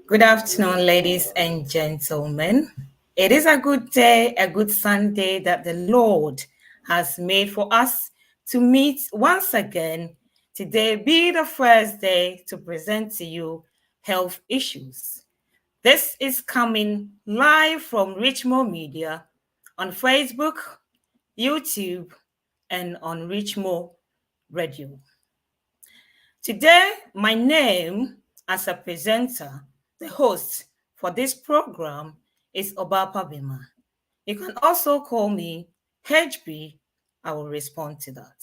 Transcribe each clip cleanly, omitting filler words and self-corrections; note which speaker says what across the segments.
Speaker 1: Good afternoon, ladies and gentlemen. It is a good day, a good Sunday that the Lord has made for us to meet once again. Today be the first day to present to you health issues. This is coming live from Richmond Media on Facebook, YouTube, and on Richmond Radio. Today, my name as a presenter, the host for this program is OBAAPA BIMAH. You can also call me HB. I will respond to that.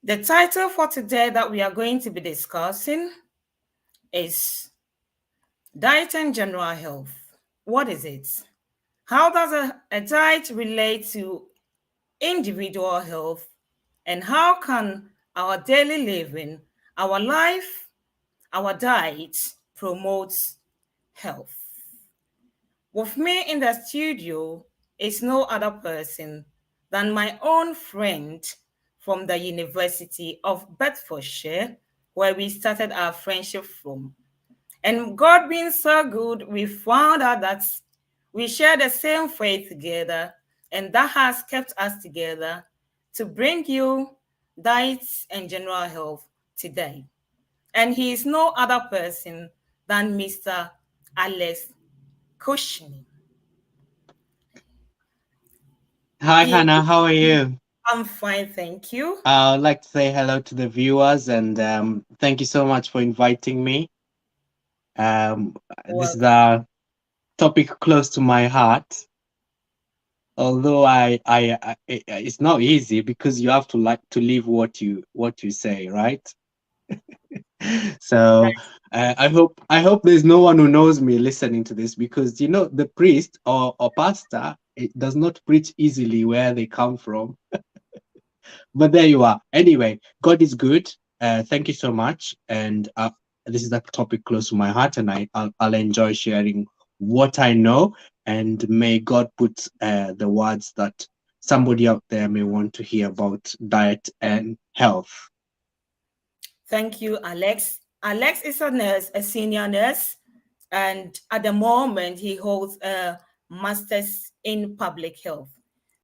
Speaker 1: The title for today that we are going to be discussing is Diet and General Health. What is it? How does a diet relate to individual health? And how can our daily living, our life, our diet promotes health? With me in the studio is no other person than my own friend from the University of Bedfordshire, where we started our friendship from. And God being so good, we found out that we share the same faith together, and that has kept us together to bring you diets and general health today. And he is no other person than Mr. Alex CUSHNIE.
Speaker 2: Hi, Hannah. How are you?
Speaker 1: I'm fine, thank you.
Speaker 2: I'd like to say hello to the viewers and thank you so much for inviting me. This is
Speaker 1: Welcome.
Speaker 2: a topic close to my heart. Although it's not easy because you have to like to live what you say, right? So I hope there's no one who knows me listening to this because the priest or pastor it does not preach easily where they come from. But there you are. Anyway, God is good. Thank you so much. And this is a topic close to my heart, and I'll enjoy sharing what I know. And may God put the words that somebody out there may want to hear about diet and health.
Speaker 1: Thank you, Alex. Alex is a nurse, a senior nurse, and at the moment he holds a master's in public health.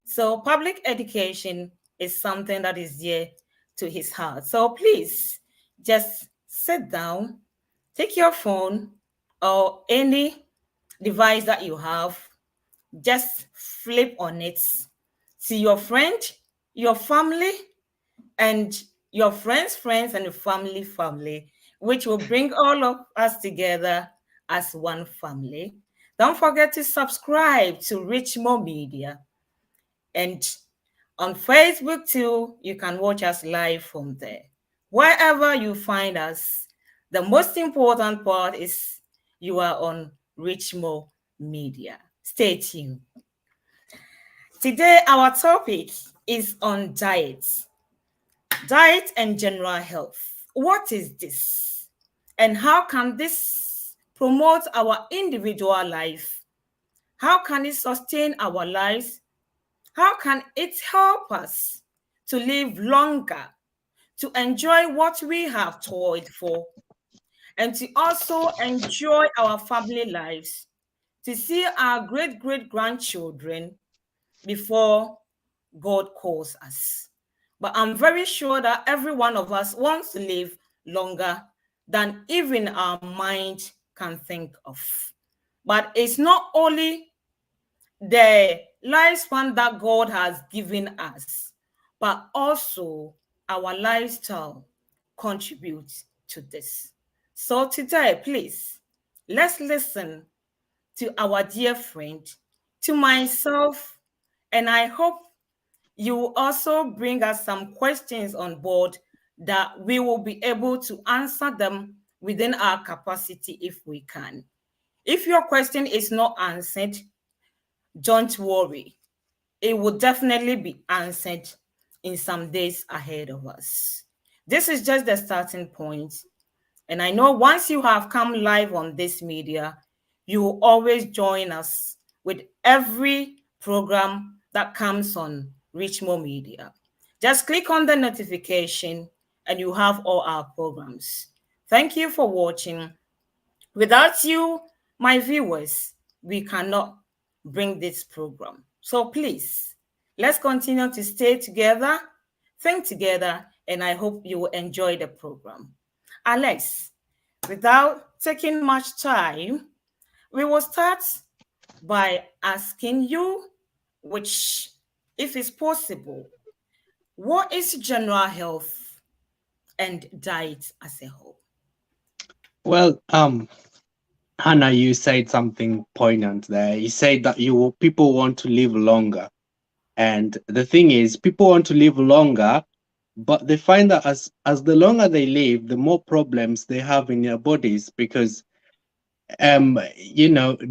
Speaker 1: So public education is something that is dear to his heart. So please just sit down, take your phone or any device that you have, just flip on it. See your friend, your family, and your friends and your family, which will bring all of us together as one family. Don't forget to subscribe to Richmond Media. And on Facebook too, you can watch us live from there. Wherever you find us, the most important part is you are on Richmond Media. Stay tuned. Today, our topic is on diets. Diet and general health. What is this? And how can this promote our individual life? How can it sustain our lives? How can it help us to live longer, to enjoy what we have toiled for, and to also enjoy our family lives, to see our great grandchildren before God calls us? But I'm very sure that every one of us wants to live longer than even our mind can think of. But it's not only the lifespan that God has given us, but also our lifestyle contributes to this. So today, please, let's listen to our dear friend, to myself, and I hope you will also bring us some questions on board that we will be able to answer them within our capacity if we can. If your question is not answered, don't worry. It will definitely be answered in some days ahead of us. This is just the starting point. And I know once you have come live on this media, you will always join us with every program that comes on Richmond Media. Just click on the notification and you have all our programs. Thank you for watching. Without you, my viewers, we cannot bring this program. So please, let's continue to stay together, think together, and I hope you will enjoy the program. Alex, without taking much time, we will start by asking you, which, if it's possible, what is general health and diet as a whole?
Speaker 2: Well, Hannah, you said something poignant there. You said that people want to live longer. And the thing is, people want to live longer, but they find that as the longer they live, the more problems they have in their bodies because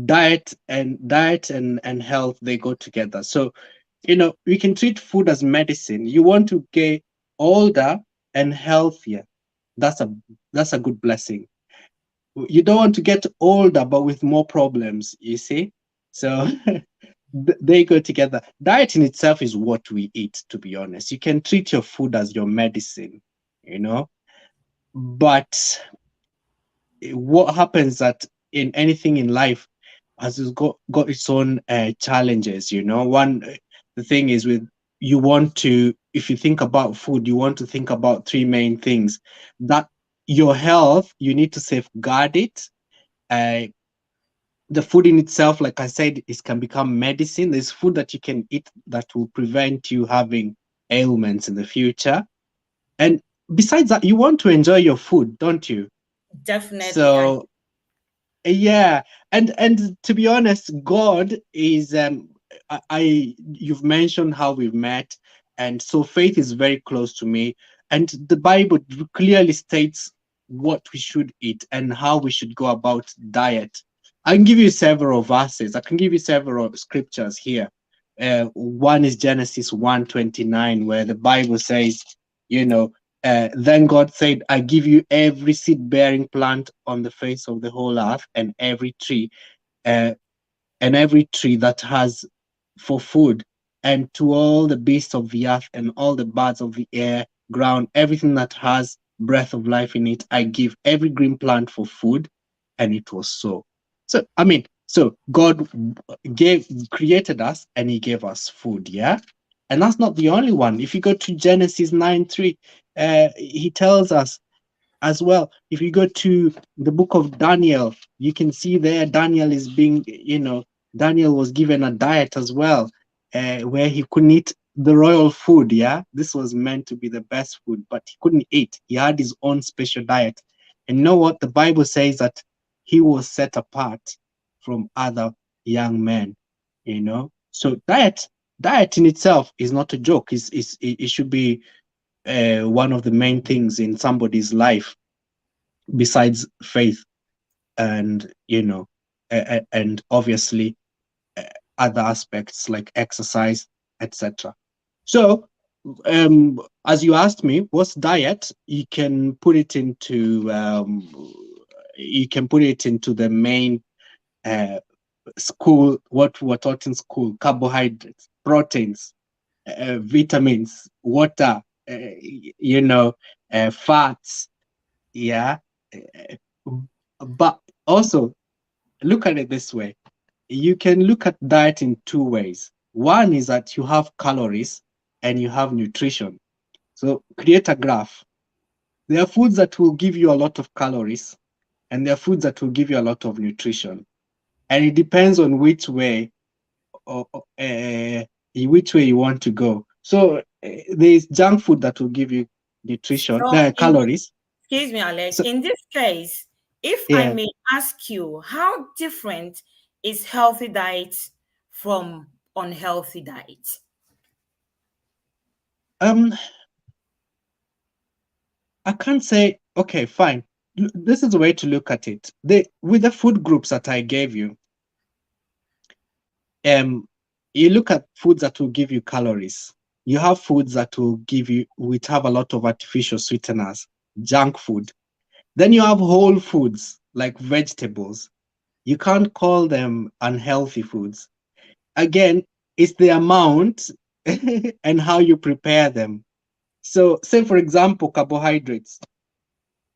Speaker 2: diet and health, they go together. So we can treat food as medicine. You want to get older and healthier. That's a good blessing. You don't want to get older but with more problems, you see. So they go together. Diet in itself is what we eat, to be honest. You can treat your food as your medicine, you know but what happens that in anything in life has got its own challenges. The thing is, with you want to if you think about food, you want to think about three main things: that your health, you need to safeguard it. uh, the food in itself, like I said, is can become medicine. There's food that you can eat that will prevent you having ailments in the future. And besides that, you want to enjoy your food, don't you?
Speaker 1: Definitely, I
Speaker 2: So yeah, and to be honest, God is you've mentioned how we've met, and so faith is very close to me. And the Bible clearly states what we should eat and how we should go about diet. I can give you several verses. I can give you several scriptures here. One is Genesis 1:29, where the Bible says, you know, then God said, I give you every seed bearing plant on the face of the whole earth, uh, and every tree that has for food, and to all the beasts of the earth, and all the birds of the air, ground, everything that has breath of life in it, I give every green plant for food. And it was so. So, I mean, so God created us and he gave us food, yeah? And that's not the only one. If you go to Genesis 9:3, he tells us as well. If you go to the book of Daniel, you can see there Daniel is being, Daniel was given a diet as well, where he couldn't eat the royal food. Yeah, this was meant to be the best food, but he couldn't eat. He had his own special diet. And you know what? The Bible says that he was set apart from other young men, So diet in itself is not a joke. It should be one of the main things in somebody's life besides faith and and obviously uh, other aspects like exercise, etc. So as you asked me, what's diet, you can put it into the main uh, school, what we were taught in school: carbohydrates, proteins, vitamins, water, fats. Yeah. But also, look at it this way. You can look at diet in two ways. One is that you have calories and you have nutrition. So create a graph. There are foods that will give you a lot of calories, and there are foods that will give you a lot of nutrition. And it depends on which way you want to go. So there's junk food that will give you nutrition,
Speaker 1: so in
Speaker 2: calories.
Speaker 1: excuse me, Alex.
Speaker 2: So
Speaker 1: In this case, if I
Speaker 2: yeah,
Speaker 1: may ask you, how different is healthy diet from unhealthy diet?
Speaker 2: um, I can't say, okay, fine. This is the way to look at it. With the food groups that I gave you, um, you look at foods that will give you calories. You have foods that will which have a lot of artificial sweeteners, junk food. Then you have whole foods like vegetables. You can't call them unhealthy foods. Again, it's the amount and how you prepare them. So, say for example, carbohydrates.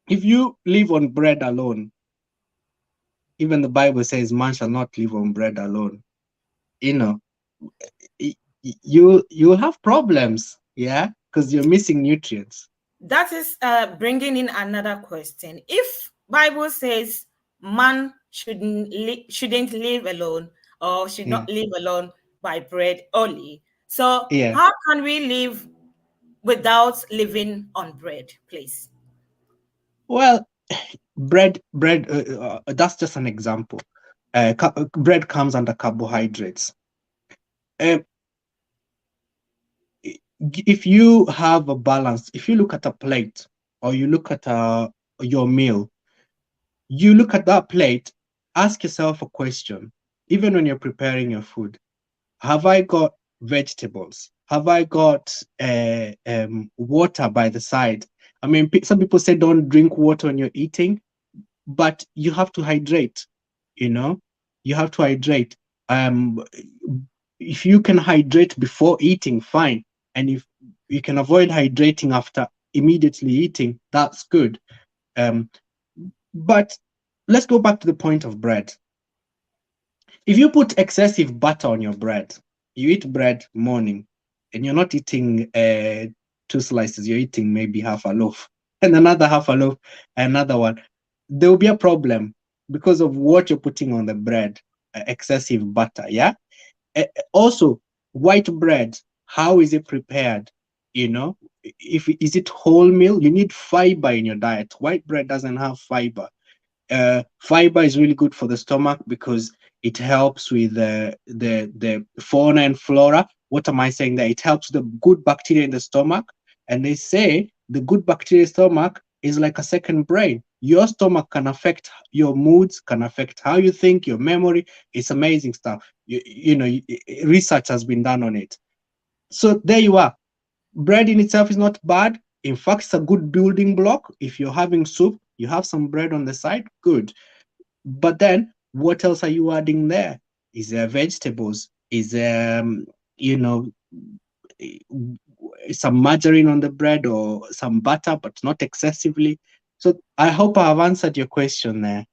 Speaker 2: If you live on bread alone, Even the Bible says man shall not live on bread alone. You know, you have problems, yeah, because you're missing nutrients.
Speaker 1: That is bringing in another question. If Bible says man shouldn't live alone, or should
Speaker 2: Yeah,
Speaker 1: not live alone by bread only, so
Speaker 2: yeah.
Speaker 1: how can we live without living on bread, please?
Speaker 2: Well, bread. That's just an example. Bread comes under carbohydrates. Um, if you have a balance, if you look at a plate or you look at your meal, you look at that plate, ask yourself a question, even when you're preparing your food. Have I got vegetables? Have I got water by the side? I mean, some people say don't drink water when you're eating, but you have to hydrate, you know, you have to hydrate. Um, if you can hydrate before eating, fine. And if you can avoid hydrating after immediately eating, that's good. Um, but let's go back to the point of bread. If you put excessive butter on your bread, you eat bread morning, and you're not eating two slices, you're eating maybe half a loaf, and another half a loaf, another one. There will be a problem because of what you're putting on the bread, excessive butter. Yeah. Also, white bread, how is it prepared? You know, if is it wholemeal? You need fiber in your diet. White bread doesn't have fiber. Fiber is really good for the stomach because it helps with the fauna and flora. What am I saying there? It helps the good bacteria in the stomach, and they say the good bacteria stomach is like a second brain. Your stomach can affect your moods, can affect how you think, your memory. It's amazing stuff. Research has been done on it. So there you are. Bread in itself is not bad. In fact, it's a good building block. If you're having soup, you have some bread on the side, good. But then what else are you adding there? Is there vegetables? Is there, you know, eh, some margarine on the bread or some butter, but not excessively? So I hope I have answered your question there.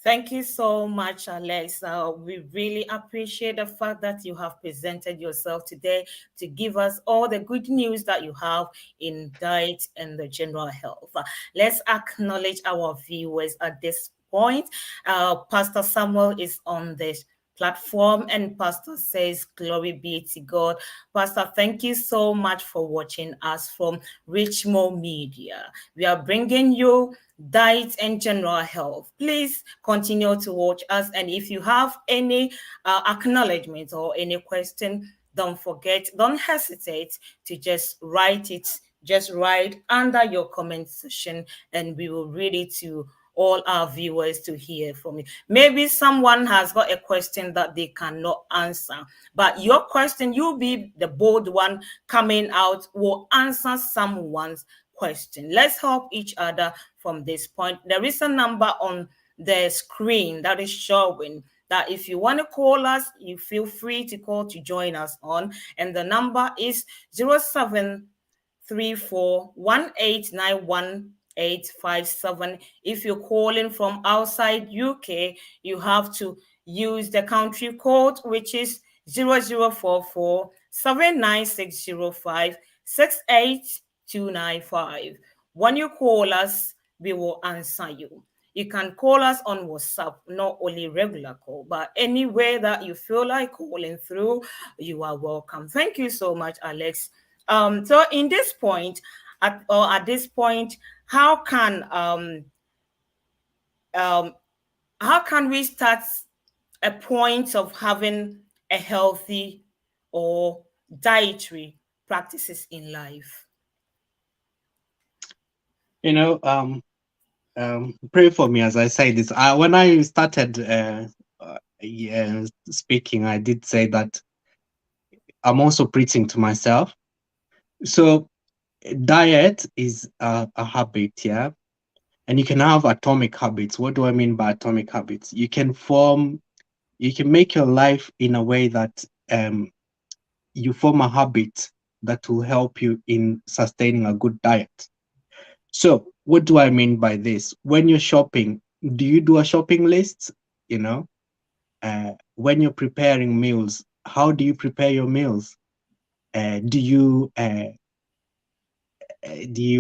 Speaker 1: Thank you so much, Alex. We really appreciate the fact that you have presented yourself today to give us all the good news that you have in diet and the general health. Let's acknowledge our viewers at this point. Pastor Samuel is on this platform, and Pastor says glory be to God. Pastor, thank you so much for watching us from Richmond Media. We are bringing you diet and general health. Please continue to watch us, and if you have any acknowledgement or any question, don't hesitate to just write it, just write under your comment section, and we will read it to all our viewers to hear from you. Maybe someone has got a question that they cannot answer, but your question, you'll be the bold one coming out, will answer someone's question. Let's help each other from this point. There is a number on the screen that is showing that if you want to call us, you feel free to call to join us on. And the number is 0734189157. If you're calling from outside UK, you have to use the country code, which is 0044 79605 68295. When you call us, we will answer you. You can call us on WhatsApp, not only regular call, but any way that you feel like calling through, you are welcome. Thank you so much, Alex. So in this point, at this point, how can we start a point of having a healthy or dietary practices in life?
Speaker 2: Pray for me as I say this. When I started speaking, I did say that I'm also preaching to myself. So diet is a habit, yeah, and you can have atomic habits. What do I mean by atomic habits? You can make your life in a way that you form a habit that will help you in sustaining a good diet. So what do I mean by this? When you're shopping, Do you do a shopping list? You know, when you're preparing meals, how do you prepare your meals? Do you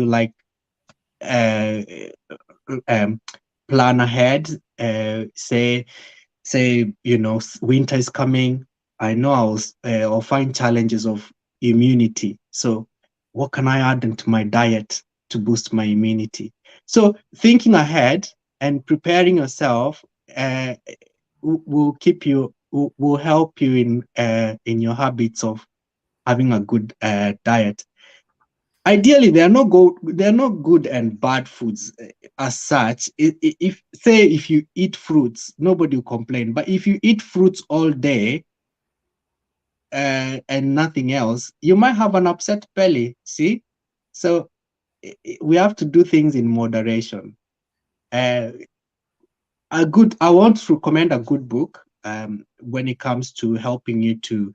Speaker 2: like uh, um, plan ahead? Say winter is coming. I know I'll find challenges of immunity. So what can I add into my diet to boost my immunity? So thinking ahead and preparing yourself will keep you will help you in your habits of having a good diet. Ideally, there are no good and bad foods as such. If say if you eat fruits, nobody will complain. But if you eat fruits all day and nothing else, you might have an upset belly. See, so we have to do things in moderation. Uh, I want to recommend a good book when it comes to helping you to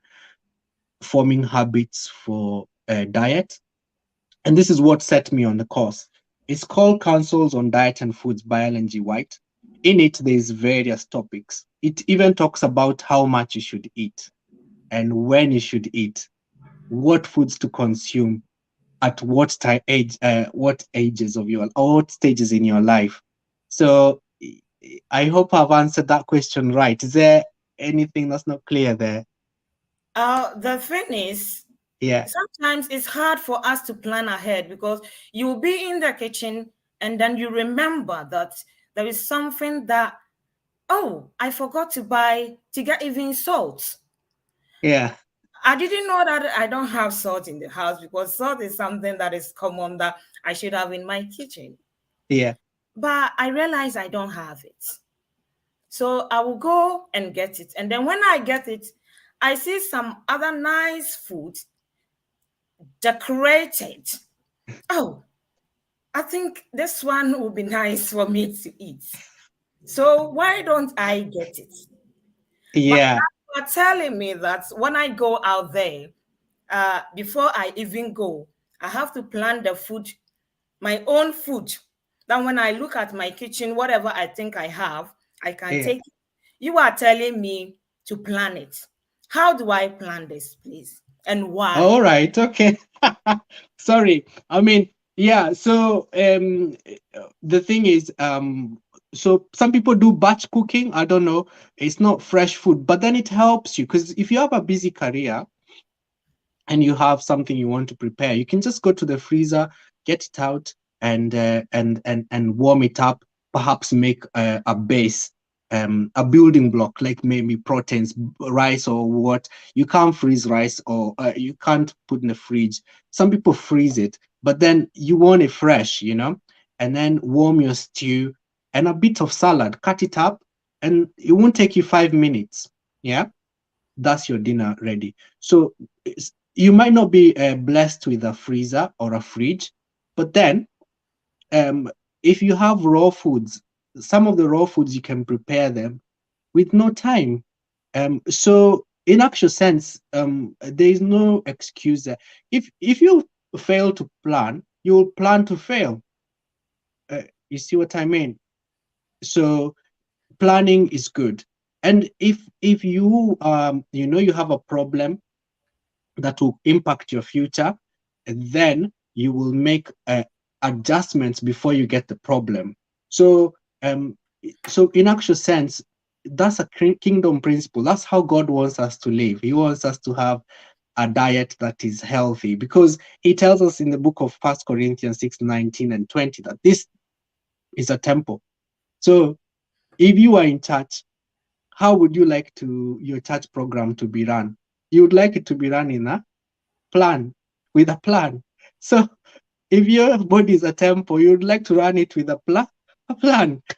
Speaker 2: forming habits for diet. And this is what set me on the course. It's called Counsels on Diet and Foods by Ellen G. White. In it, there's various topics. It even talks about how much you should eat and when you should eat, what foods to consume at what ages of your or what stages in your life. So I hope I've answered that question right. Is there anything that's not clear there?
Speaker 1: The thing is,
Speaker 2: Yeah,
Speaker 1: sometimes it's hard for us to plan ahead because you'll be in the kitchen and then you remember that there is something that, oh, I forgot to get even salt.
Speaker 2: yeah,
Speaker 1: I didn't know that I don't have salt in the house because salt is something that is common that I should have in my kitchen.
Speaker 2: yeah.
Speaker 1: But I realize I don't have it. So I will go and get it. And then when I get it, I see some other nice food decorated. Oh, I think this one would be nice for me to eat. So why don't I get it? But
Speaker 2: Yeah.
Speaker 1: now you are telling me that when I go out there, before I even go, I have to plan the food, my own food. Then when I look at my kitchen, whatever I think I have, I can
Speaker 2: Yeah.
Speaker 1: take it. You are telling me to plan it. How do I plan this, please? And why?
Speaker 2: All right. Okay. Sorry. I mean, yeah. So the thing is, so some people do batch cooking. I don't know. It's not fresh food, but then it helps you because if you have a busy career, and you have something you want to prepare, you can just go to the freezer, get it out, and warm it up. Perhaps make a base, a building block, like maybe proteins, rice or what. You can't freeze rice, or you can't put in the fridge. Some people freeze it, but then you want it fresh, and then warm your stew and a bit of salad. Cut it up, and it won't take you 5 minutes. Yeah, that's your dinner ready. So you might not be blessed with a freezer or a fridge, but then um, if you have raw foods, some of the raw foods you can prepare them with no time. So in actual sense, there is no excuse there. If you fail to plan, you will plan to fail. You see what I mean? So planning is good. And if you you have a problem that will impact your future, then you will make adjustments before you get the problem. So, so in actual sense, that's a kingdom principle. That's how God wants us to live. He wants us to have a diet that is healthy, because He tells us in the book of 1 Corinthians 6:19 and 20 that this is a temple. So, if you are in church, how would you like your church program to be run? You would like it to be run in a plan, with a plan. So if your body is a temple, you'd like to run it with a plan.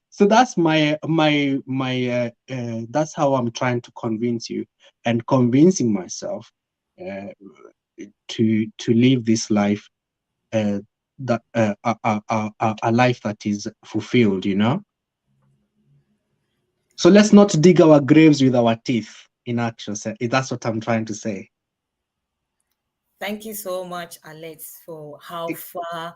Speaker 2: So that's that's how I'm trying to convince you, and convincing myself uh, to live this life, that a life that is fulfilled. So let's not dig our graves with our teeth. In actual sense, that's what I'm trying to say.
Speaker 1: Thank you so much, Alex, for how far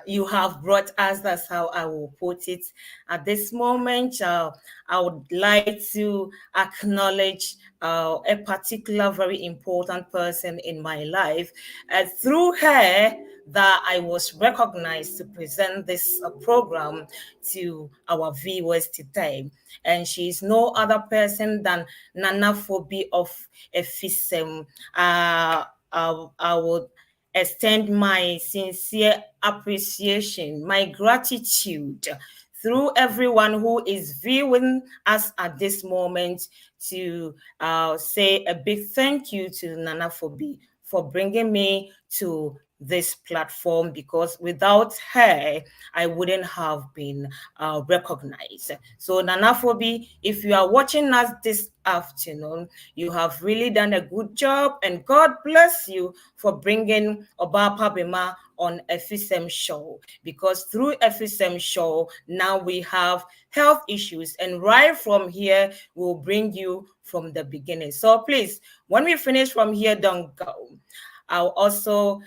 Speaker 1: You have brought us. That's how I will put it. At this moment, I would like to acknowledge a particular very important person in my life. Through her, that I was recognized to present this program to our viewers today. And she is no other person than Nana Phoebe of Efisem. I would extend my sincere appreciation, my gratitude through everyone who is viewing us at this moment to say a big thank you to Nana Phoebe for bringing me to this platform, because without her, I wouldn't have been recognized. So, Nana Phoebe, if you are watching us this afternoon, you have really done a good job, and God bless you for bringing OBAAPA BIMAH on FSM show, because through FSM show, now we have health issues, and right from here, we'll bring you from the beginning. So please, when we finish from here, don't go. I'll also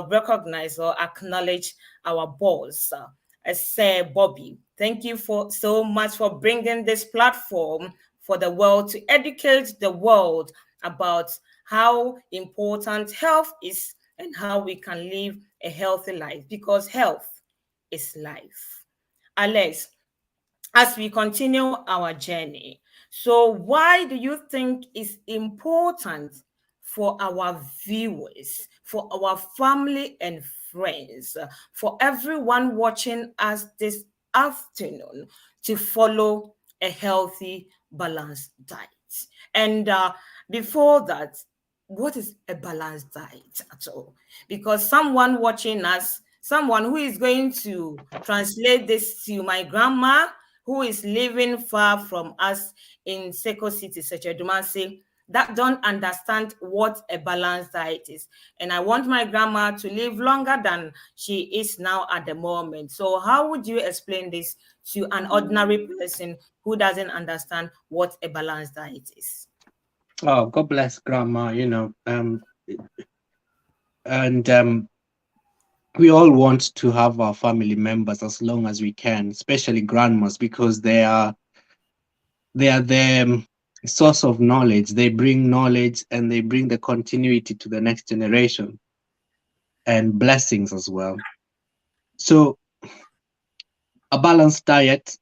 Speaker 1: recognize or acknowledge our boss, Sir Bobby. Thank you for so much for bringing this platform for the world to educate the world about how important health is and how we can live a healthy life, because health is life. Alex, as we continue our journey, so why do you think it's important for our viewers, for our family and friends, for everyone watching us this afternoon to follow a healthy, balanced diet? And before that, what is a balanced diet at all? Because someone watching us, someone who is going to translate this to my grandma, who is living far from us in Seko City, Sechedumansi, that don't understand what a balanced diet is. And I want my grandma to live longer than she is now at the moment. So how would you explain this to an ordinary person who doesn't understand what a balanced diet is?
Speaker 2: Oh, God bless grandma, and we all want to have our family members as long as we can, especially grandmas, because they are the source of knowledge. They bring knowledge and they bring the continuity to the next generation and blessings as well. So a balanced diet,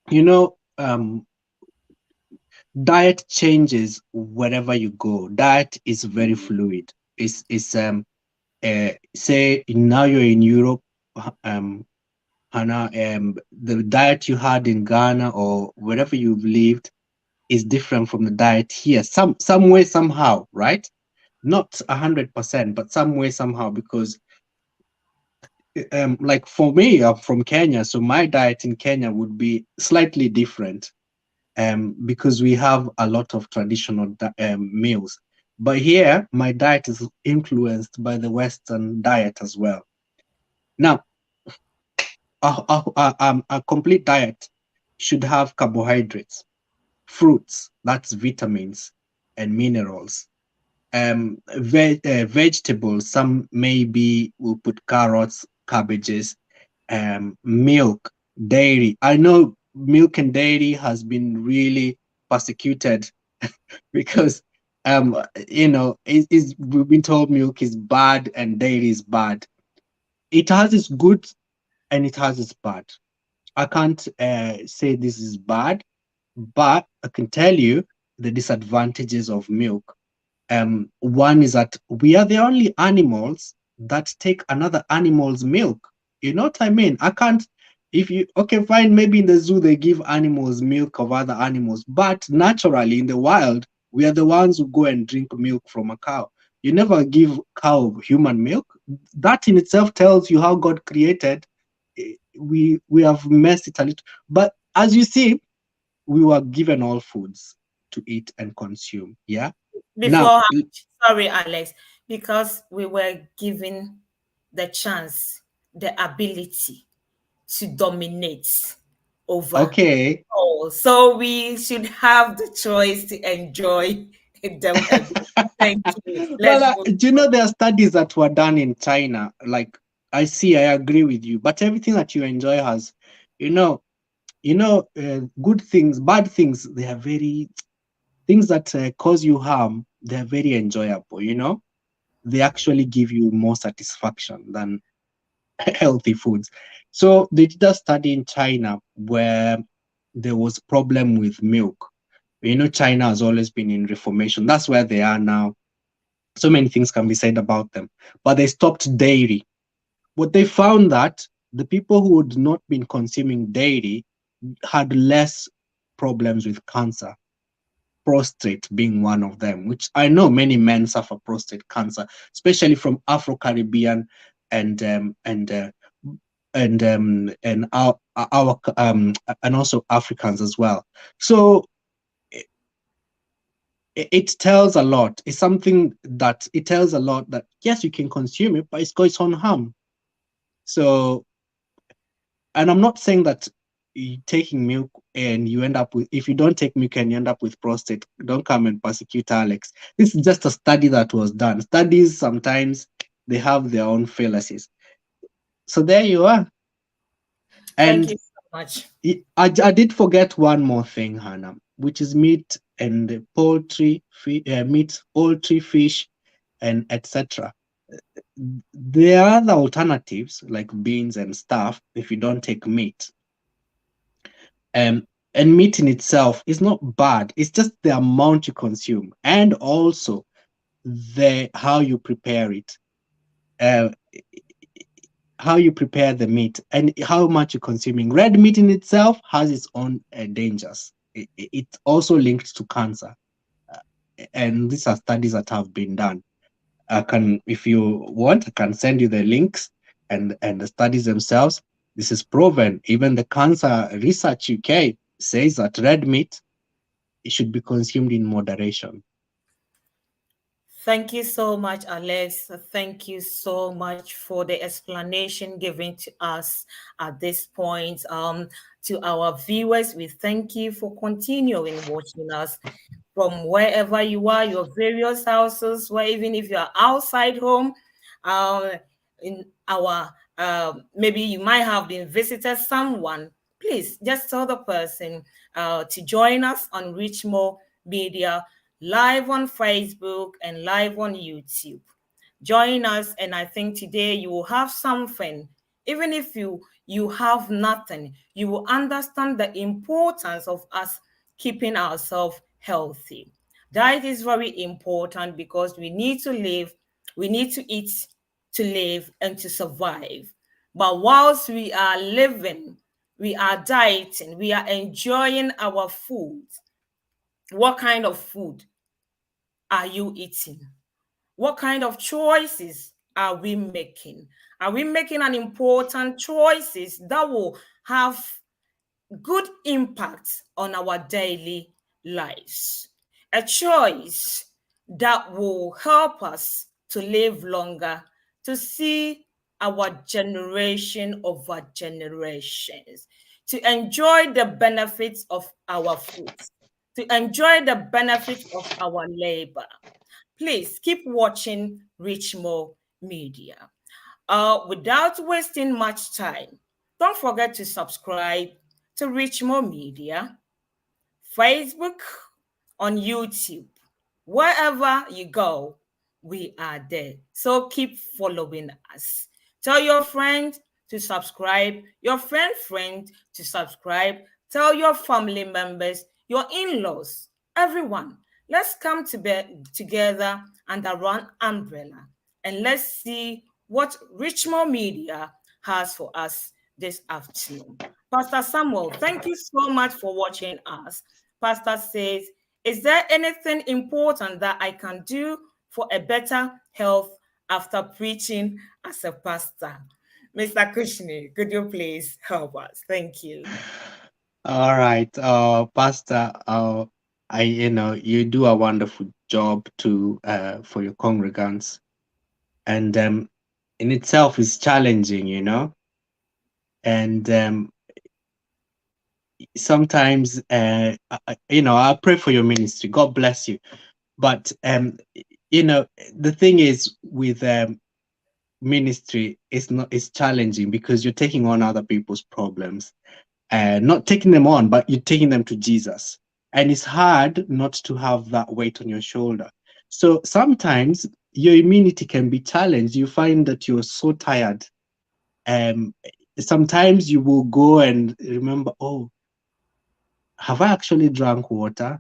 Speaker 2: you know, diet changes wherever you go. Diet is very fluid. It's say now you're in Europe, Hannah, the diet you had in Ghana or wherever you've lived is different from the diet here. Some way somehow, right? Not 100%, but some way somehow, because like for me, I'm from Kenya, so my diet in Kenya would be slightly different, because we have a lot of traditional meals. But here, my diet is influenced by the Western diet as well. Now, a complete diet should have carbohydrates, fruits, that's vitamins and minerals, vegetables, some maybe we'll put carrots, cabbages, milk, dairy. I know milk and dairy has been really persecuted because we've been told milk is bad and dairy is bad. It has its good and it has its bad. I can't say this is bad, but I can tell you the disadvantages of milk. One is that we are the only animals that take another animal's milk. You know what I mean? I can't, if you, okay, fine, maybe in the zoo they give animals milk of other animals, but naturally in the wild, we are the ones who go and drink milk from a cow. You never give cow human milk. That in itself tells you how God created. We have messed it a little, but as you see, we were given all foods to eat and consume. Yeah. Now,
Speaker 1: Before, sorry, Alex, because we were given the chance, the ability to dominate over
Speaker 2: okay.
Speaker 1: all. So we should have the choice to enjoy them a bit. Thank you.
Speaker 2: Well,
Speaker 1: Let's move.
Speaker 2: do you know there are studies that were done in China, like I see. I agree with you. But everything that you enjoy has, you know, good things, bad things. They are very things that cause you harm. They are very enjoyable. They actually give you more satisfaction than healthy foods. So they did a study in China where there was problem with milk. China has always been in reformation. That's where they are now. So many things can be said about them, but they stopped dairy. What they found that the people who had not been consuming dairy had less problems with cancer, prostate being one of them, which I know many men suffer prostate cancer, especially from Afro-Caribbean and and also Africans as well. So it tells a lot. It's something that it tells a lot that yes, you can consume it, but it's got its own harm. So, and I'm not saying that taking milk and you end up with, if you don't take milk and you end up with prostate, don't come and persecute Alex. This is just a study that was done. Studies sometimes they have their own fallacies. So there you are.
Speaker 1: Thank
Speaker 2: And
Speaker 1: you so much.
Speaker 2: I did forget one more thing, Hannah, which is meat and poultry, meat, poultry, fish, and etc. There are other alternatives like beans and stuff if you don't take meat. Um, and meat in itself is not bad. It's just the amount you consume and also the how you prepare it. Uh, how you prepare the meat and how much you're consuming. Red meat in itself has its own dangers. It's also linked to cancer, uh, and these are studies that have been done. I can, if you want, I can send you the links and the studies themselves. This is proven. Even the Cancer Research UK says that red meat it should be consumed in moderation.
Speaker 1: Thank you so much, Alex. Thank you so much for the explanation given to us at this point. To our viewers, we thank you for continuing watching us from wherever you are, your various houses, where even if you are outside home, uh, in our maybe you might have been visited someone. Please just tell the person to join us on Richmore Media live on Facebook and live on YouTube. Join us, and I think today you will have something. Even if you have nothing, you will understand the importance of us keeping ourselves healthy. Diet is very important because we need to live, we need to eat to live and to survive. But whilst we are living, we are dieting, we are enjoying our food. What kind of food are you eating? What kind of choices are we making? Are we making an important choices that will have good impact on our daily lives? A choice that will help us to live longer, to see our generation over generations, to enjoy the benefits of our foods, to enjoy the benefits of our labor. Please keep watching Richmore Media. Without wasting much time, don't forget to subscribe to Richmore Media, Facebook, on YouTube. Wherever you go, we are there. So keep following us. Tell your friend to subscribe, your friend to subscribe. Tell your family members, your in-laws, everyone. Let's come to together under one umbrella and let's see what Richmond Media has for us this afternoon. Pastor Samuel, thank you so much for watching us. Pastor says, is there anything important that I can do for a better health after preaching as a pastor? Mr. Cushnie, could you please help us? Thank you.
Speaker 2: All right, Pastor, you do a wonderful job to for your congregants, and in itself is challenging, and sometimes, I pray for your ministry. God bless you. But the thing is with ministry is challenging because you're taking on other people's problems, not taking them on, but you're taking them to Jesus. And it's hard not to have that weight on your shoulder. So sometimes your immunity can be challenged. You find that you're so tired. Um, Sometimes you will go and remember, oh, have I actually drank water?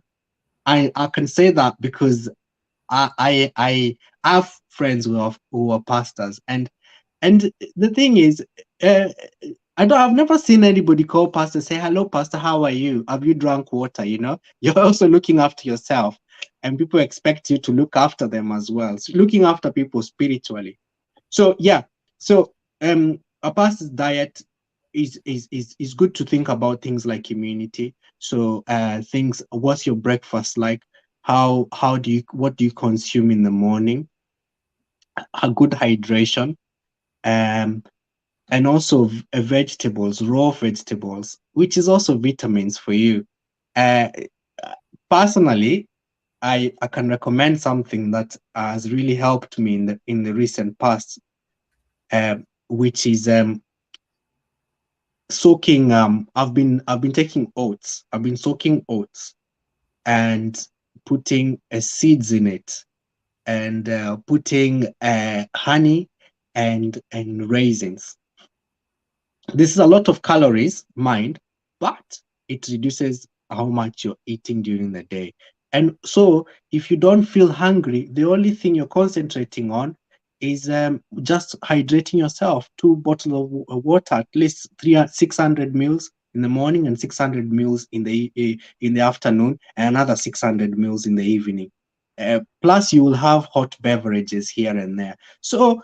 Speaker 2: I can say that because I have friends who are pastors, and the thing is, uh, I've never seen anybody call pastor, say, hello, pastor, how are you? Have you drunk water? You know, you're also looking after yourself, and people expect you to look after them as well. So looking after people spiritually. So yeah, so a pastor's diet is good to think about things like immunity. So things, what's your breakfast like? How do you, what do you consume in the morning? A good hydration. Um, and also vegetables, raw vegetables, which is also vitamins for you. Uh, Personally, I can recommend something that has really helped me in the recent past, which is soaking. I've been taking oats. I've been soaking oats and putting seeds in it, and putting honey and raisins. This is a lot of calories, mind, but it reduces how much you're eating during the day. And so, if you don't feel hungry, the only thing you're concentrating on is just hydrating yourself. 2 bottles of water, at least 600 mils in the morning and 600 mils in the afternoon, and another 600 mils in the evening. Plus, you will have hot beverages here and there. So,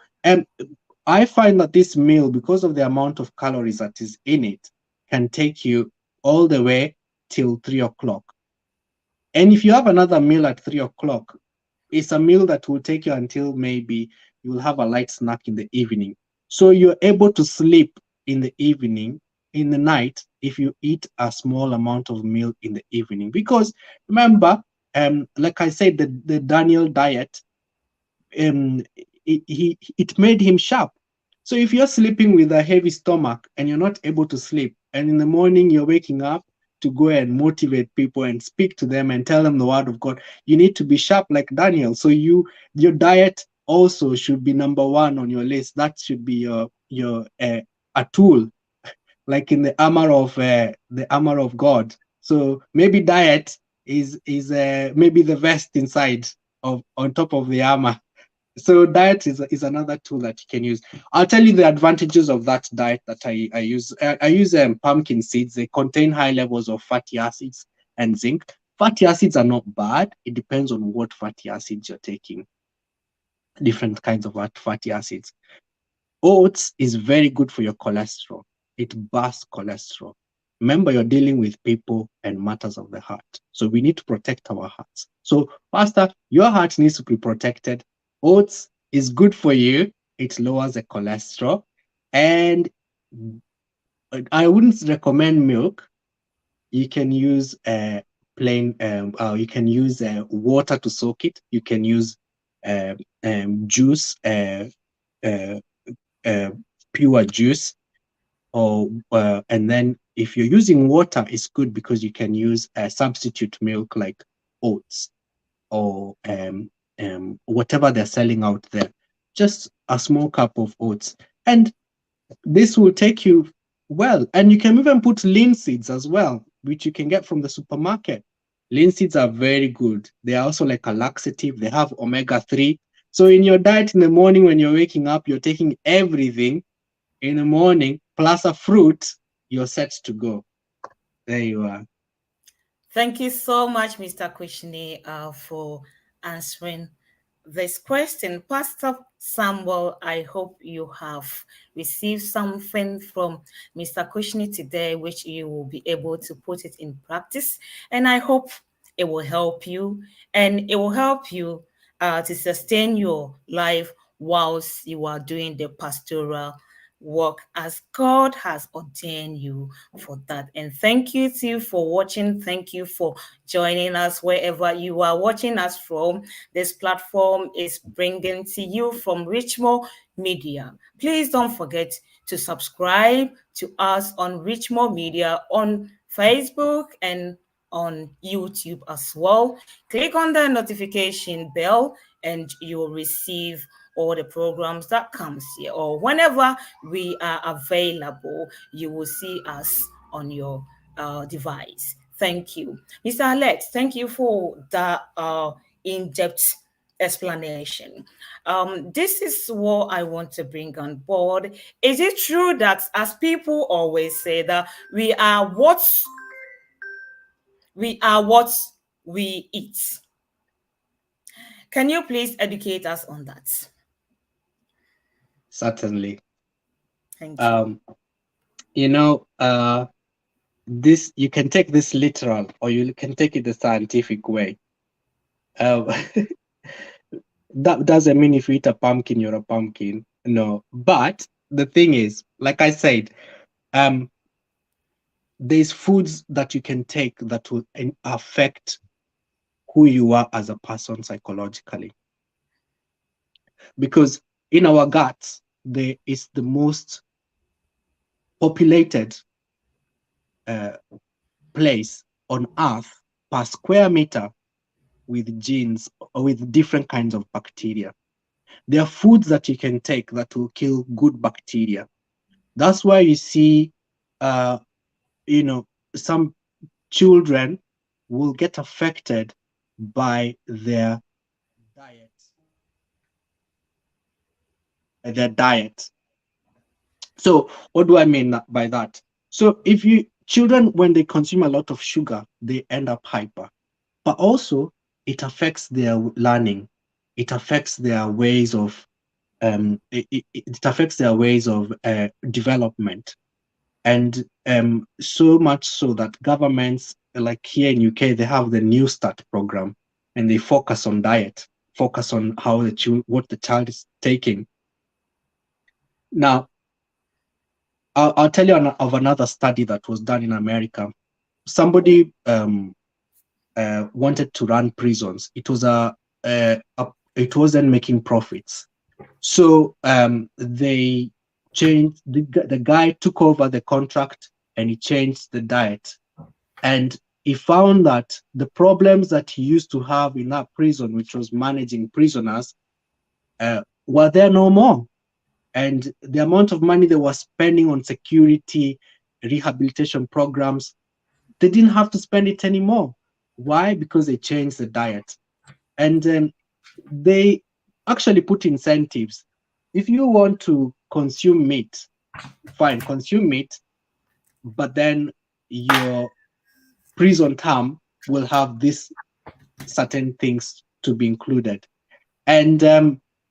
Speaker 2: I find that this meal, because of the amount of calories that is in it, can take you all the way till 3 o'clock. And if you have another meal at 3 o'clock, it's a meal that will take you until maybe you will have a light snack in the evening. So you're able to sleep in the evening, in the night, if you eat a small amount of meal in the evening. Because remember, like I said, the Daniel diet, um, it made him sharp. So if you're sleeping with a heavy stomach and you're not able to sleep, and in the morning you're waking up to go and motivate people and speak to them and tell them the word of God, you need to be sharp like Daniel. So your diet also should be number one on your list. That should be your a tool, like in the armor of God. So maybe diet is maybe the vest inside of on top of the armor. So diet is another tool that you can use. I'll tell you the advantages of that diet that I use. I use pumpkin seeds. They contain high levels of fatty acids and zinc. Fatty acids are not bad. It depends on what fatty acids you're taking. Different kinds of fatty acids. Oats is very good for your cholesterol. It bursts cholesterol. Remember, you're dealing with people and matters of the heart. So we need to protect our hearts. So, Pastor, your heart needs to be protected. Oats is good for you. It lowers the cholesterol. And I wouldn't recommend milk. You can use plain, you can use water to soak it. You can use juice, uh, uh, pure juice, or and then if you're using water, it's good because you can use a substitute milk like oats or whatever they're selling out there. Just a small cup of oats, and this will take you well. And you can even put linseeds as well, which you can get from the supermarket. Linseeds are very good. They are also like a laxative. They have omega-3. So in your diet in the morning when you're waking up, you're taking everything in the morning plus a fruit, you're set to go. There you are.
Speaker 1: Thank you so much, Mr. Kushni, for answering this question. Pastor Samuel, I hope you have received something from Mr. Kushni today, which you will be able to put it in practice. And I hope it will help you, and it will help you to sustain your life whilst you are doing the pastoral work as God has ordained you for that. And thank you to you for watching. Thank you for joining us wherever you are watching us from. This platform is bringing to you from Richmond Media. Please don't forget to subscribe to us on Richmond Media on Facebook and on YouTube as well. Click on the notification bell and you'll receive all the programs that comes here, or whenever we are available, you will see us on your device. Thank you. Mr. Alex, thank you for that in-depth explanation. This is what I want to bring on board. Is it true that, as people always say, that we are what we eat? Can you please educate us on that?
Speaker 2: Certainly.
Speaker 1: Thank you.
Speaker 2: You know, this, you can take this literal or you can take it the scientific way. That doesn't mean if you eat a pumpkin, you're a pumpkin. No. But the thing is, like I said, there's foods that you can take that will affect who you are as a person psychologically. Because in our guts, there is the most populated place on earth per square meter with genes or with different kinds of bacteria. There are foods that you can take that will kill good bacteria. That's why you see, some children will get affected by their diet. So what do I mean by that? So if children, when they consume a lot of sugar, they end up hyper. But also it affects their learning. It affects their ways of it affects their ways of development. And so much so that governments, like here in UK, they have the New Start program, and they focus on diet, focus on how what the child is taking. Now, I'll tell you of another study that was done in America. Somebody wanted to run prisons. It wasn't making profits, so they changed. The guy took over the contract and he changed the diet, and he found that the problems that he used to have in that prison, which was managing prisoners, were there no more. And the amount of money they were spending on security, rehabilitation programs, they didn't have to spend it anymore. Why? Because they changed the diet. And they actually put incentives. If you want to consume meat, fine, consume meat, but then your prison term will have these certain things to be included. And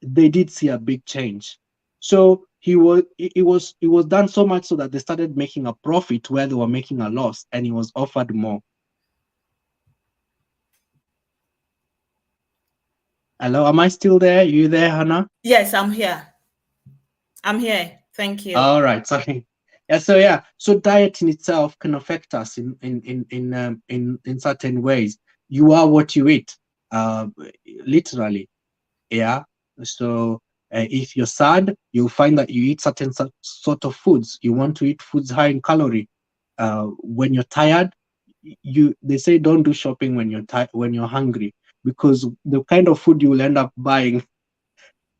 Speaker 2: they did see a big change. So it was done so much so that they started making a profit where they were making a loss, and he was offered more. Hello, am I still there? You there, Hannah?
Speaker 1: Yes, I'm here. I'm here. Thank you.
Speaker 2: All right, sorry. So diet in itself can affect us in certain ways. You are what you eat, literally. Yeah. So if you're sad, you'll find that you eat certain sort of foods. You want to eat foods high in calorie. When you're tired, they say don't do shopping when you're hungry, because the kind of food you will end up buying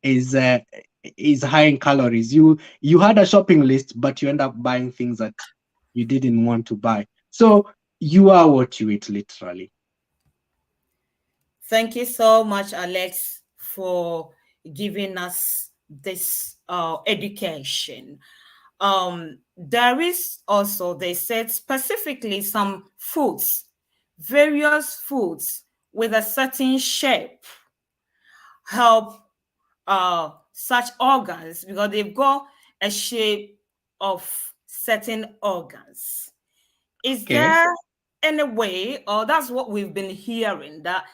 Speaker 2: is high in calories. You had a shopping list, but you end up buying things that you didn't want to buy. So you are what you eat, literally.
Speaker 1: Thank you so much, Alex, for giving us this education. There is also, they said specifically, some foods, various foods with a certain shape help such organs, because they've got a shape of certain organs. Is
Speaker 2: Okay.
Speaker 1: there any way, or that's what we've been hearing, that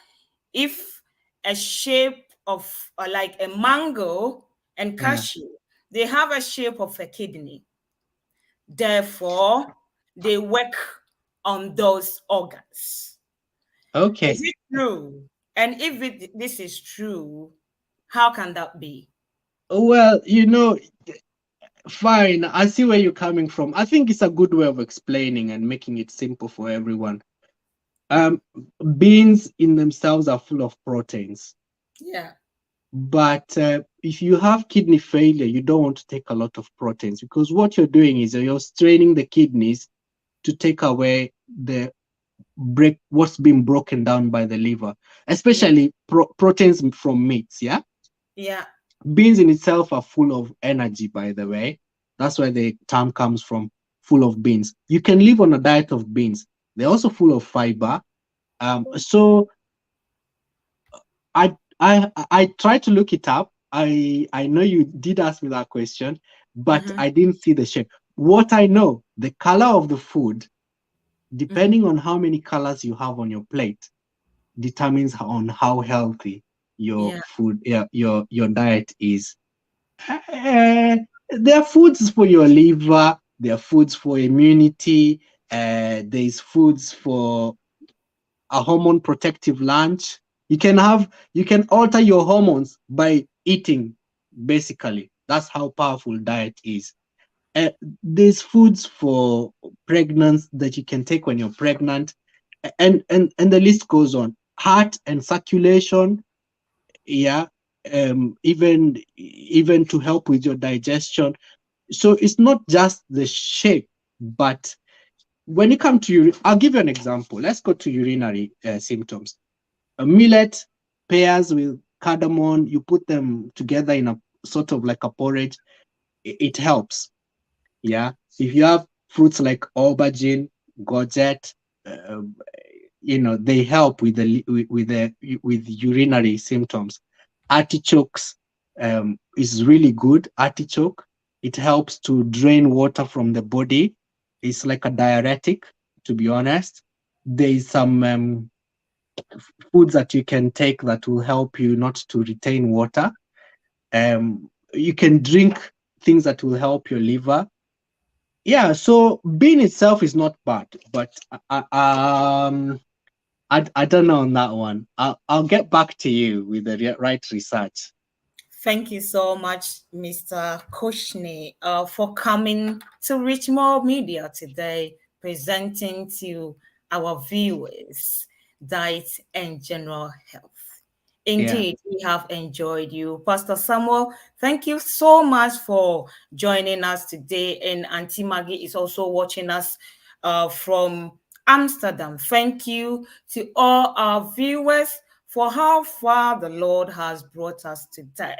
Speaker 1: if a shape of like a mango and
Speaker 2: Yeah.
Speaker 1: cashew, they have a shape of a kidney. Therefore, they work on those organs. Is
Speaker 2: Okay.
Speaker 1: it true? And if this is true, how can that be?
Speaker 2: Well, fine. I see where you're coming from. I think it's a good way of explaining and making it simple for everyone. Um, Beans in themselves are full of proteins,
Speaker 1: Yeah,
Speaker 2: but if you have kidney failure, you don't want to take a lot of proteins because what you're doing is you're straining the kidneys to take away the break what's been broken down by the liver,
Speaker 1: yeah,
Speaker 2: especially proteins from meats. Yeah,
Speaker 1: yeah.
Speaker 2: beans in itself are full of energy, by the way. That's where the term comes from, full of beans. You can live on a diet of beans. They're also full of fiber. So I tried to look it up. I know you did ask me that question, but
Speaker 1: Mm-hmm,
Speaker 2: I didn't see the shape. What I know, the color of the food,
Speaker 1: mm-hmm.
Speaker 2: depending on how many colors you have on your plate, determines on how healthy your
Speaker 1: Yeah,
Speaker 2: food, your diet is. Uh, there are foods for your liver. There are foods for immunity. There's foods for a hormone protective lunch. You can alter your hormones by eating. Basically, that's how powerful diet is. Uh, there's foods for pregnant that you can take when you're pregnant, and the list goes on. Heart and circulation, yeah, even to help with your digestion. So it's not just the shape, but when you come to I'll give you an example. Let's go to urinary symptoms. A millet pairs with cardamom, you put them together in a sort of like a porridge, it helps. Yeah. If you have fruits like aubergine, courgette, uh, they help with with urinary symptoms. Artichokes is really good. Artichoke, it helps to drain water from the body. It's like a diuretic, to be honest. There is some foods that you can take that will help you not to retain water. You can drink things that will help your liver. Yeah, so being itself is not bad, but I don't know on that one. I'll get back to you with the right research.
Speaker 1: Thank you so much, Mr. Kushni, for coming to Richmond Media today, presenting to our viewers diet and general health.
Speaker 2: Yeah.
Speaker 1: Indeed, we have enjoyed you. Pastor Samuel, thank you so much for joining us today. And Auntie Maggie is also watching us from Amsterdam. Thank you to all our viewers for how far the Lord has brought us today.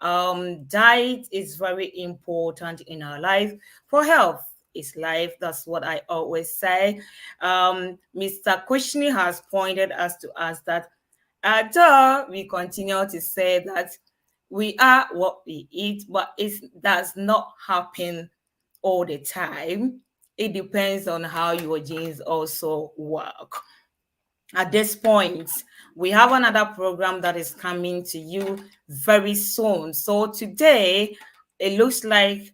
Speaker 1: Diet is very important in our life for health is life. That's what I always say. Mr. Kushni has pointed us to us that we continue to say that we are what we eat, but it does not happen all the time. It depends on how your genes also work. At this point, we have another program that is coming to you very soon. So today, it looks like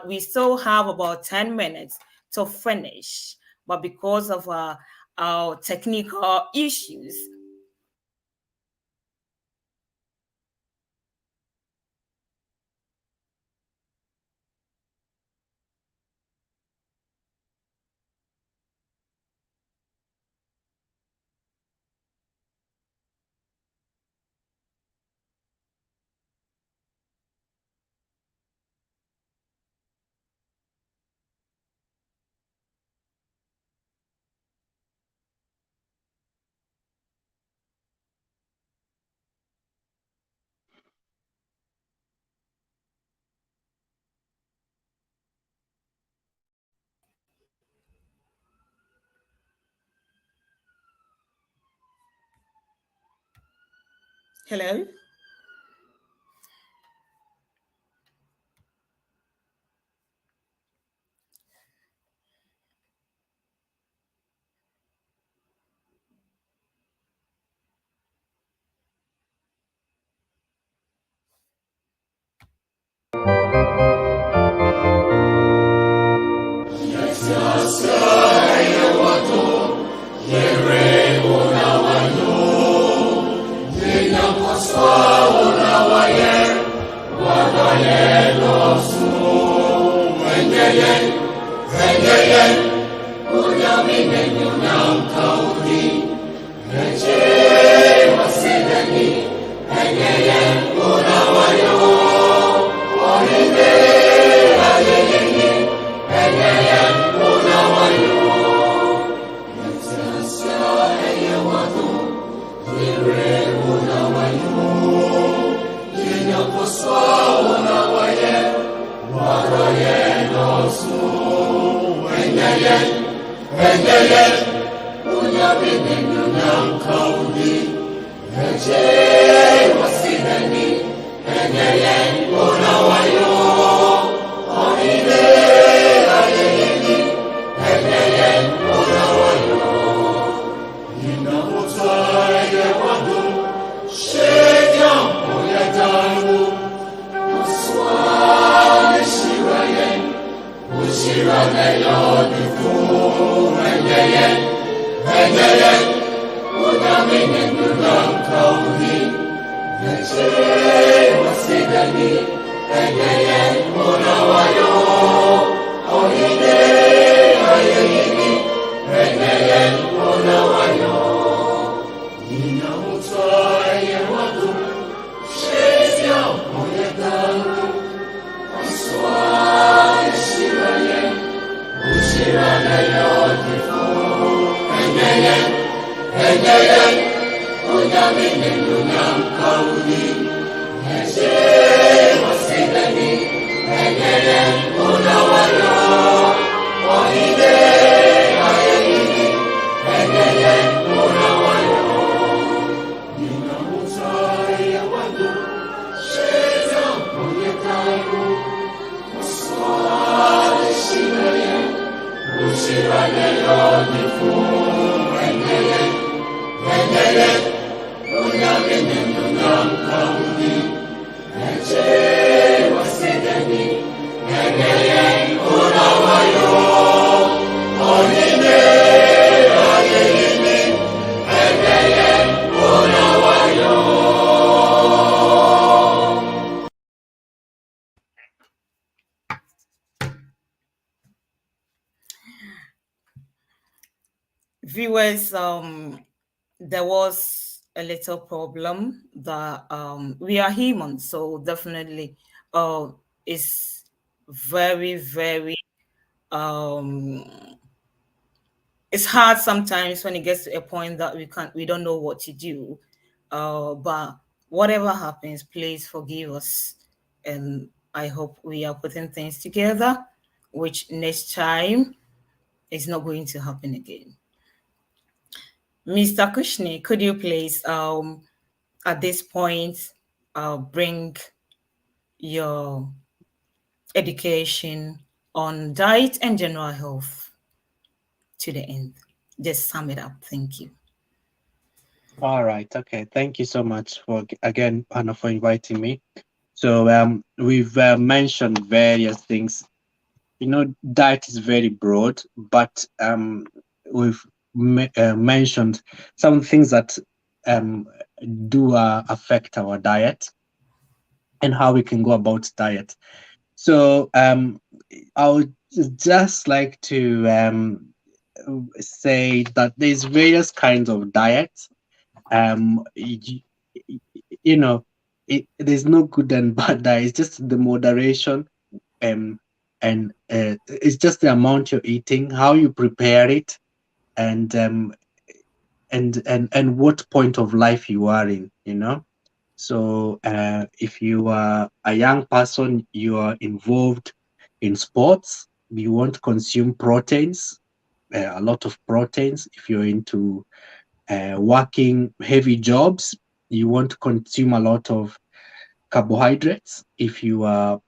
Speaker 1: we still have about 10 minutes to finish. But because of our technical issues, hello? Viewers, there was a little problem that we are human, so definitely it's very, very um it's hard sometimes when it gets to a point that we don't know what to do. But whatever happens, please forgive us. And I hope we are putting things together, which next time is not going to happen again. Mr. Kushni, could you please at this point bring your education on diet and general health to the end? Just sum it up. Thank you.
Speaker 2: All right. Okay. Thank you so much for again, Anna, for inviting me. So we've mentioned various things. You know, diet is very broad, but we've mentioned some things that um, do affect our diet and how we can go about diet. So I would just like to say that there's various kinds of diets. You, you know, there's no good and bad diet. It's just the moderation, um, and it's just the amount you're eating, how you prepare it, and and what point of life you are in. You know. So if you are a young person, you are involved in sports, you want to consume proteins, a lot of proteins. If you're into working heavy jobs, you want to consume a lot of carbohydrates. If you are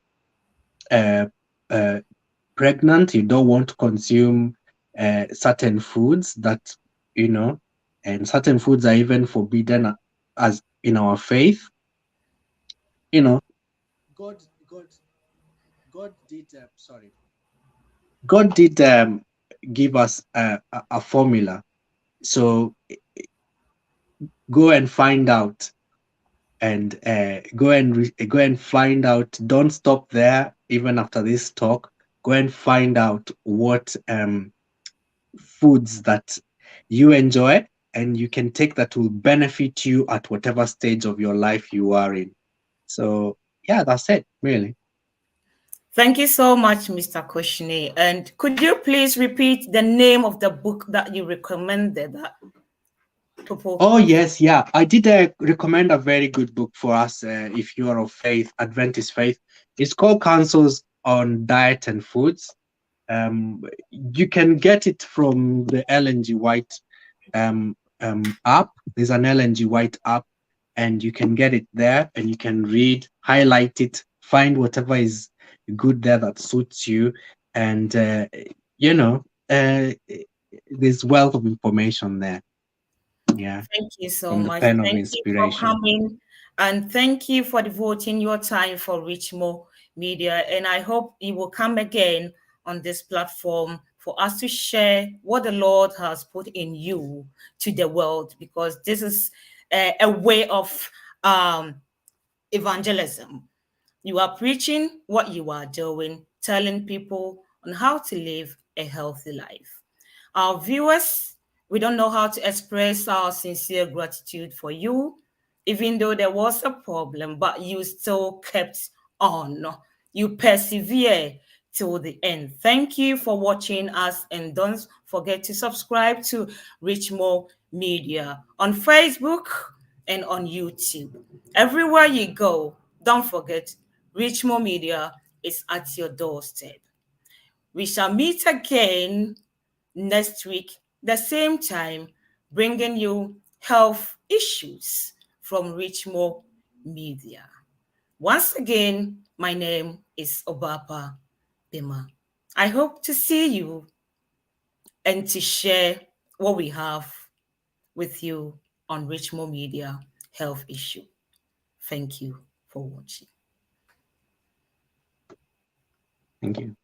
Speaker 2: uh, uh, pregnant, you don't want to consume certain foods that, you know, and certain foods are even forbidden as in our faith. You know, God, God, God did. Sorry, God did. give us a formula. So go and find out, and go and find out. Don't stop there. Even after this talk, go and find out what foods that you enjoy, and you can take that will benefit you at whatever stage of your life you are in. So yeah, that's it, really.
Speaker 1: Thank you so much, Mr. Kushni. And could you please repeat the name of the book that you recommended that people?
Speaker 2: Oh yes, yeah. I did recommend a very good book for us if you are of faith, Adventist faith. It's called Counsels on Diet and Foods. You can get it from the LNG White app. There's an LNG White app, and you can get it there, and you can read, highlight it, find whatever is good there that suits you, and you know, there's wealth of information there. Yeah,
Speaker 1: Thank you so
Speaker 2: from the
Speaker 1: much.
Speaker 2: pen of
Speaker 1: Thank you for
Speaker 2: inspiration.
Speaker 1: coming, and thank you for devoting your time for Richmore Media. And I hope you will come again on this platform for us to share what the Lord has put in you to the world, because this is a way of um, evangelism. You are preaching what you are doing, telling people on how to live a healthy life. Our viewers, we don't know how to express our sincere gratitude for you, even though there was a problem, but you still kept on. You persevere till the end. Thank you for watching us, and don't forget to subscribe to Richmore Media on Facebook and on YouTube. Everywhere you go, don't forget Richmore Media is at your doorstep. We shall meet again next week, the same time, bringing you health issues from Richmore Media. Once again, my name is OBAAPA BIMAH. I hope to see you and to share what we have with you on Richmore Media Health Issue. Thank you for watching.
Speaker 2: Thank you.